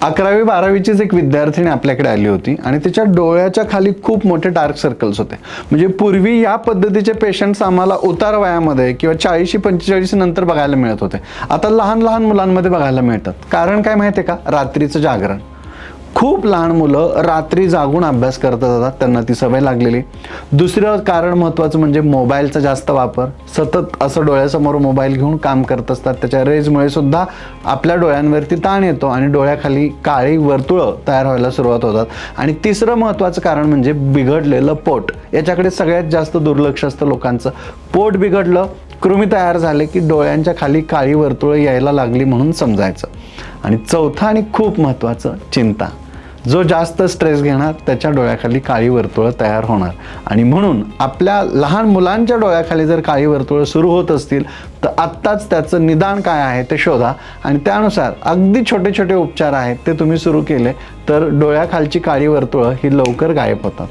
11वी-12वीचीच एक विद्यार्थिनी आपल्याकडे आली होती आणि तिच्या डोळ्याच्या खाली खूप मोठे डार्क सर्कल्स होते. म्हणजे पूर्वी या पद्धतीचे पेशंट्स आम्हाला उतार वयामध्ये किंवा 40-45 नंतर बघायला मिळत होते. आता लहान लहान मुलांमध्ये बघायला मिळतात. कारण काय माहिती आहे का? रात्रीचं जागरण. खूप लहान मुलं रात्री जागून अभ्यास करत असतात, त्यांना ती सवय लागलेली. दुसरं कारण महत्त्वाचं म्हणजे मोबाईलचा जास्त वापर. सतत असं डोळ्यासमोर मोबाईल घेऊन काम करत असतात. त्याच्या रेजमुळे सुद्धा आपल्या डोळ्यांवरती ताण येतो आणि डोळ्याखाली काळी वर्तुळं तयार व्हायला सुरुवात होतात. आणि तिसरं महत्त्वाचं कारण म्हणजे बिघडलेलं पोट. याच्याकडे सगळ्यात जास्त दुर्लक्ष असतं लोकांचं. पोट बिघडलं, कृमी तयार झाले की डोळ्यांच्या खाली काळी वर्तुळं यायला लागली म्हणून समजायचं. आणि चौथं आणि खूप महत्त्वाचं, चिंता. जो जास्त स्ट्रेस घेणार त्याच्या डोळ्याखाली काळी वर्तुळं तयार होणार. आणि म्हणून आपल्या लहान मुलांच्या डोळ्याखाली जर काळी वर्तुळं सुरू होत असतील तर आत्ताच त्याचं निदान काय आहे ते शोधा आणि त्यानुसार अगदी छोटे छोटे उपचार आहेत ते तुम्ही सुरू केले तर डोळ्याखालची काळी वर्तुळं ही लवकर गायब होतात.